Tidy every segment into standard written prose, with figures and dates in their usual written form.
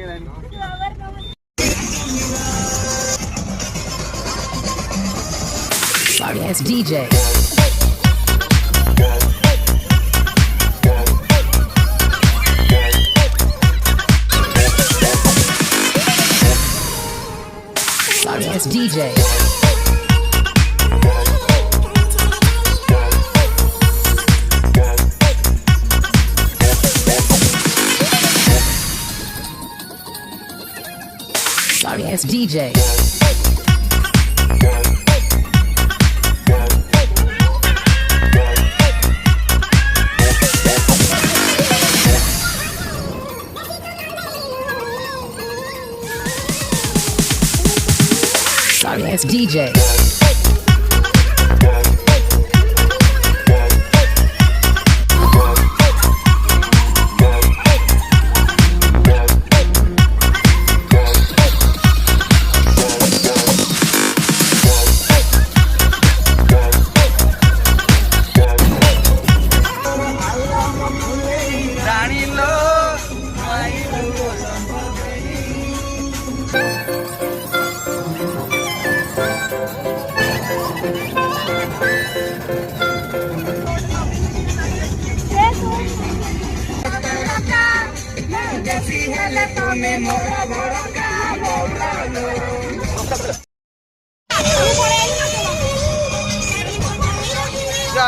Sorry ass DJ. Sorry ass DJ. Sorry ass DJ. Sorry ass DJ.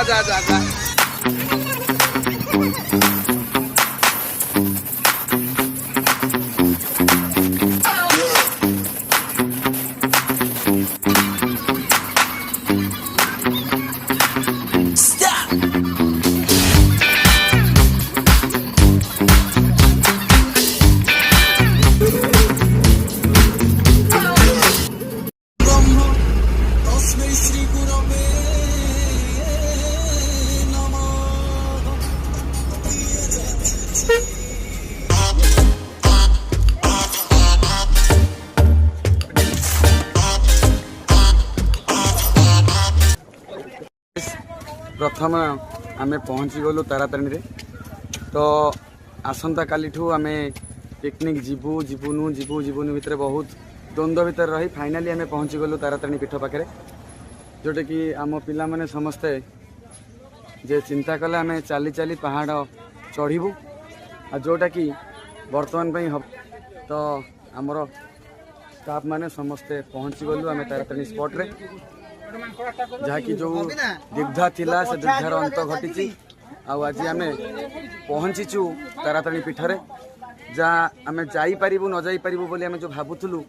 जा प्रथम आमे पहुँची गलु ताराताणी रे तो आसंता काली ठू आमे पिकनिक जीवु जीवुनु जीवु जीवुनु भितर बहुत द्वंद्व भितर रही फाइनाली आमे पहुँची गलु ताराताणी पीठ पाखे जोटा कि आम पिला माने समस्ते जे चिंता कले आमे चली चली पहाड़ चढ़ू आ जोटा कि बर्तमान पे हम तो आमर स्टाफ माने समस्ते पहुँची गलु आमे ताराताणी स्पॉट रे जहाँकि जो दीर्घा थिला से दीर्घार अंत घटी आज आम पहुँचीचु ताराताणी पीठरे जहाँ आम जापर न जापर बोली आम जो भावुलु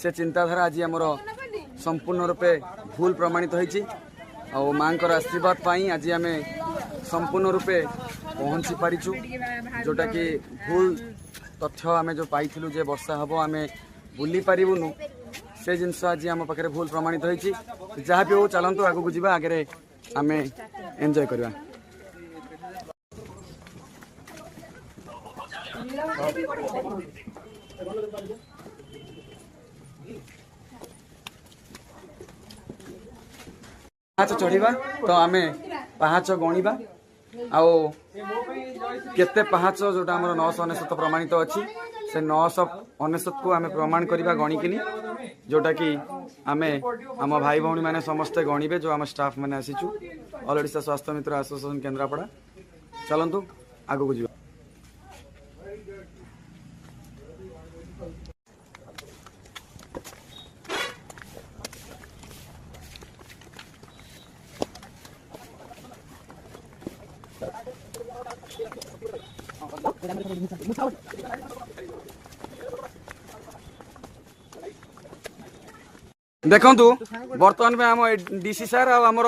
से चिंताधारा आज आमर संपूर्ण रूपे भूल प्रमाणित होती माँ आशीर्वाद पाई आज आम संपूर्ण रूपे पहुँची पारिचु जोटा कि भूल तथ्य आम जो पाइलु जे वर्षा हम आम बुली पारूनु से जिनस आज आम पाखे भूल प्रमाणित होती जहाँ भी हो चलतु आगू को जावा आगे आम एंजॉय करवा। पाहाच चढ़ा तो आम पाहाच गणिबा आउ केते पाहाच जोटा आम 999 प्रमाणित अच्छी से 999 को आम प्रमाण करवा गणिकिनी जोटा कि आम आम भाई भौणी मैंने समस्ते गणिबे जो आम स्टाफ मैंने आसीचु ऑल ओडिशा स्वास्थ्य मित्र एसोसिएशन केन्द्रापड़ा चलतु आगू को जावा। देखु बर्तमान में आम डीसी सार आमर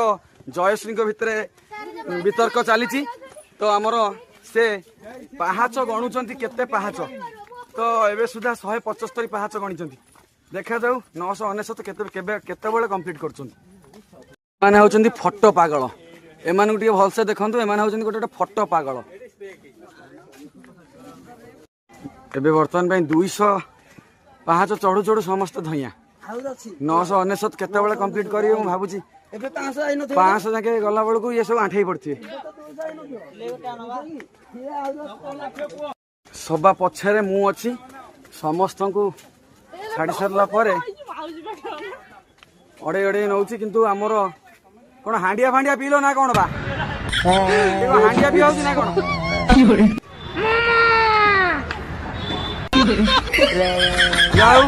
जयश्री भितर वितर्क चली तो आमर से पाहाच गणुंट केते पाहाच तो एवं सुधा 175 पाहाच गणिं देखा जाऊ 999 केते कंप्लीट कर फटो पागल एम भलसे देखु एम गोटे गोटे फटो पागल एबे बर्तमान 200 पाहाच चढ़ू चढ़ू समस्त धइया 999 केते कंप्लीट करी भावुची 500 जाके गला बेलू ये सब आंठे पड़े सभा पछरे मु अच्छी समस्त को छाड़ी सारा पर अड़े अड़े नौ किंतु आमर कौन हांडिया फांडिया पील ना कौन बा हांडिया पी ना कौन जाऊ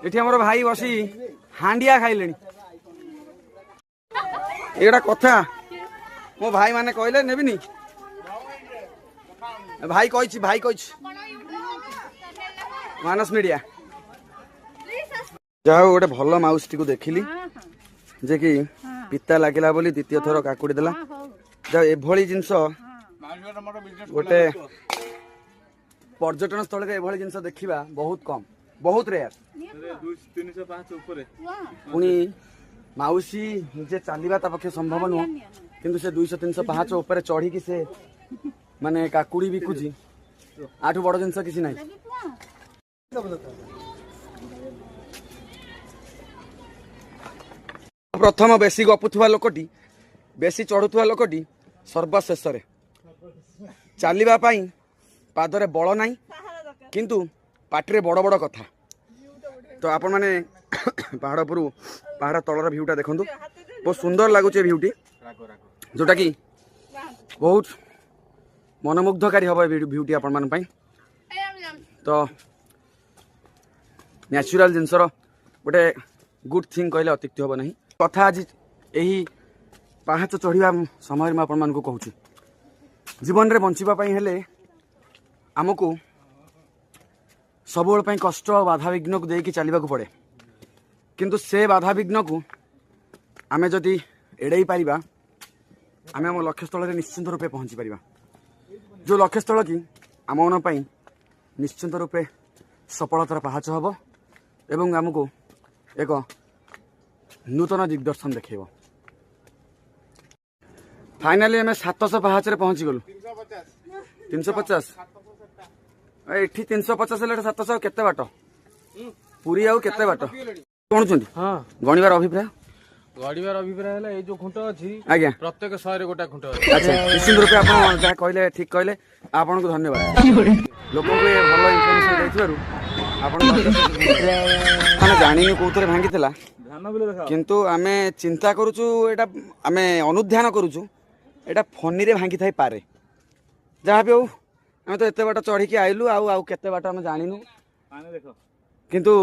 ये आमर भाई बसी हांडिया खाइले एटा कथा मो भाई माने कहले नेबिनी भाई कही मानस मीडिया जाओ गोटे भल माउसी को देखिली जे कि पिता लगिला बोली द्वितीय थर काकुड़ी देला जाओ एभली जिनस गोटे पर्यटन स्थल के एभली जिनस देखिबा बहुत कम बहुत रेयर पुणी माउसी निजे चलवा ता पक्षे संभव नुह किंतु से 200-300 पाहाच ऊपर चढ़ी कि से माने काकुड़ी बिकुची आठू बड़ जिनस किसी ना प्रथम बेसी गपुवा लोकटी बेसी चढ़ुवा लोकटी सर्वशेष चलवा पादरे बल नहीं किंतु पाटिरे बड़ बड़ कथा तो आपण माने पहाड़ पर पहाड़ तलर भ्यूटा देखो बहुत सुंदर लगुच भ्यूटी जोटा कि बहुत मनमुग्धकारी हम भ्यूटी आपण मान तो नेचुरल जिनसर गोटे गुड थिंग कहले अत्युक्ति हम नहीं कथा आज यही पाहाच चढ़ा समय मैं आपण को कहूँ जीवन में बचापी हेले आमको सब कष्ट बाधा विघ्न को देकी चलने पड़े किंतु से बाधा विघ्न को आम जदि एड़े पारिबा आम आम लक्ष्यस्थल निश्चिंत रूपे पहुँची पारिबा जो लक्ष्यस्थल की आम मन निश्चिंत रूपे सफलतार पहाच हम एवं आमको एक नूतन दिग्दर्शन देखब फाइनाली आम 700 पाहाच पहुँची गलु 350 ये 350 हेल्ले 700 केते बाट पुरी आउ केते बाट गणुचंती हां गणिबार अभिप्राय है जो खुंट अछि आज्ञा प्रत्येक 100 रे गोटा खुंट अछि अच्छा निश्चित रूपे आपण जा कहले ठीक कहले आपन को धन्यवाद लोगों को ये भलो इन्फॉर्मेशन दैथिबारु आपण माने जानिनी कोथरे भांगितला किंतु आमे चिंता करूछु एटा आमे अनुध्यान करूछु एटा फनी रे भांगी थाई पारे जहाँ भी हो आम तो एत बाट चढ़ी आइलु आउ केते बाट आम जानिनु किंतु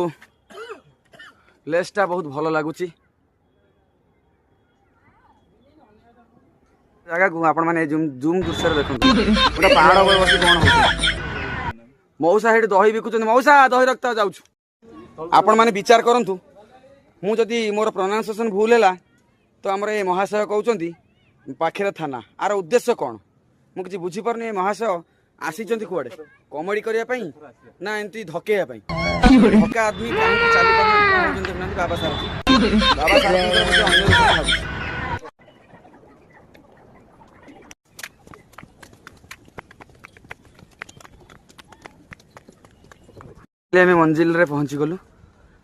प्लेसटा बहुत भल लगुच जगह को आपण माने जूम दृश्य देखो गोटे पहाड़ पर बस कौन हो मौसा हेठ दही बिकुचंदी मौसा दही रखता जाऊँ आपण माने विचार करंतु मु जदि मोर प्रोनाउंसिएशन भूल है तो आमर ये महाशय कहते पाखे थाना आर उद्देश्य कौन मु किसी बुझीपारे महाशय आसीचंती कुआडे कॉमेडी करने ना एमती धकेयापाई धक्का आदमी कहीं चली पार बाबा साहब आम मंजिल रे पहुंची गलु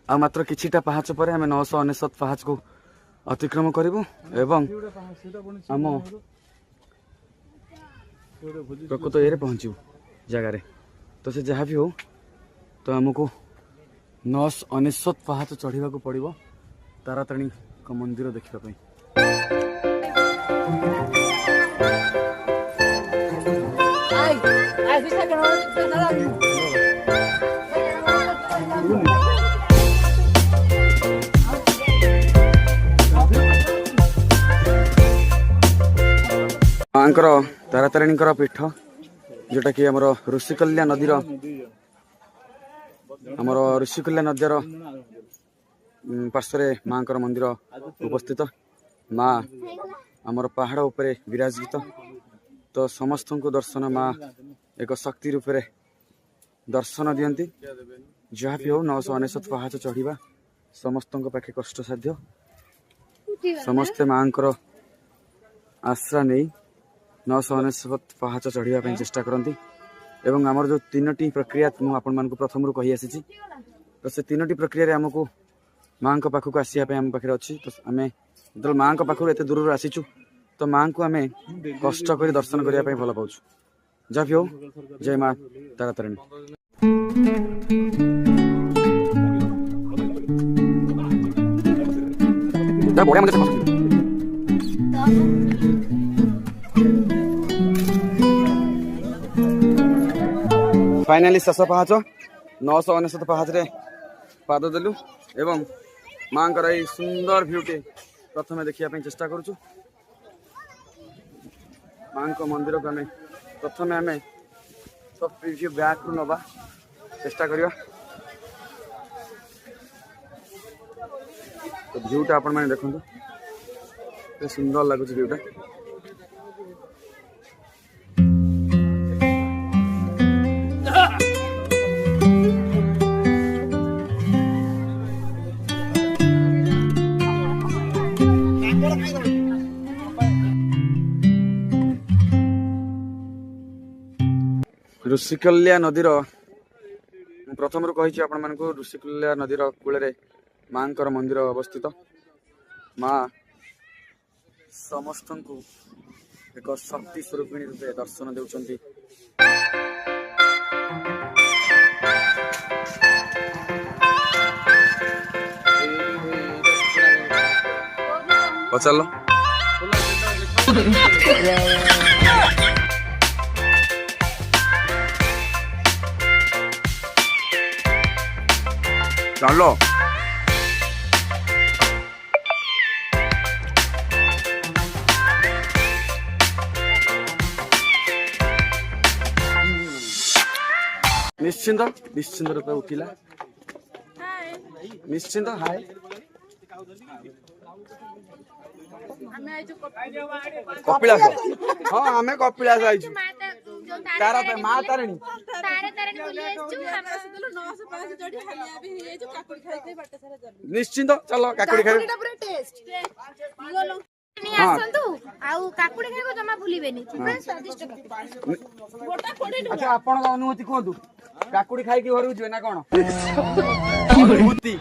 आ मात्र किछिटा पहाच पर आम 999 पहाच को अतिक्रम करूँ एवं आम प्रकृत ये पहुँचू जगार तो से जहाँ भी हो तो आमको 999 पहाच चढ़ा पड़ो ताराताणी मंदिर देखापी मांकर तारातारिणी पीठ जोटा कि आमर ऋषिकल्या नदीर आमर ऋषिकल्या नदीर पार्श्व मांकर मंदिर उपस्थित माँ आमर पहाड़ उपरे विराजित तो समस्त को दर्शन माँ एक शक्ति रूप में दर्शन दियंती जहाँ भी हो 999 पहाच चढ़ा समस्त पाखे कष्ट साध्य समस्ते मांकर आश्रा नहीं 999 पहाच चढ़ाई चेष्टा करती एवं आमर जो 3टी प्रक्रिया मुझे आपण मान प्रथम कही आसी तो से 3टी प्रक्रिया आमको माँ पाखक आसापी आम पाखे अच्छी तो आम जो माँ पाखर एत दूर आसीचु तो माँ को आम कष्ट कर दर्शन करने भल पाऊँ जहाँ भी हो जय माँ तारातारिणी। ବଢିଆ ମଜା फाइनाली शेष पाहाच 999 पाहाचरे पाद देलु एवं माँ यही सुंदर भ्यूटे प्रथम देखा चेष्टा करुचु माँ मंदिर को आम प्रथम आम सब प्रिव्यू बैक रु नवा चेष्टा करवा तो भ्यूटा आपण मैंने देखो सुंदर लगुच भ्यूटा ऋषिकुल्या नदीर प्रथम रू कही आपण मानक ऋषिकुल्या नदीर कूल माँ मंदिर अवस्थित माँ समस्त को एक शक्ति स्वरूपिणी रूपे दर्शन देउछंती। चलो चलो निश्चिंत निश्चिंत रूपे उठिला निश्चिंत हाय कपिलास हाँ आम कपिलास आइछु तारा माँ तारिणी निश्चिंत चलो काकुड़ी खाइ अच्छा आपण अनुभूति कहतु काकुड़ी खाई घर जी ना कौन अनुभूति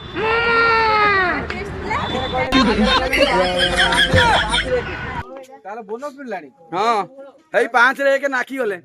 बोनस मिललानी हाँ 5 रे नाखी गले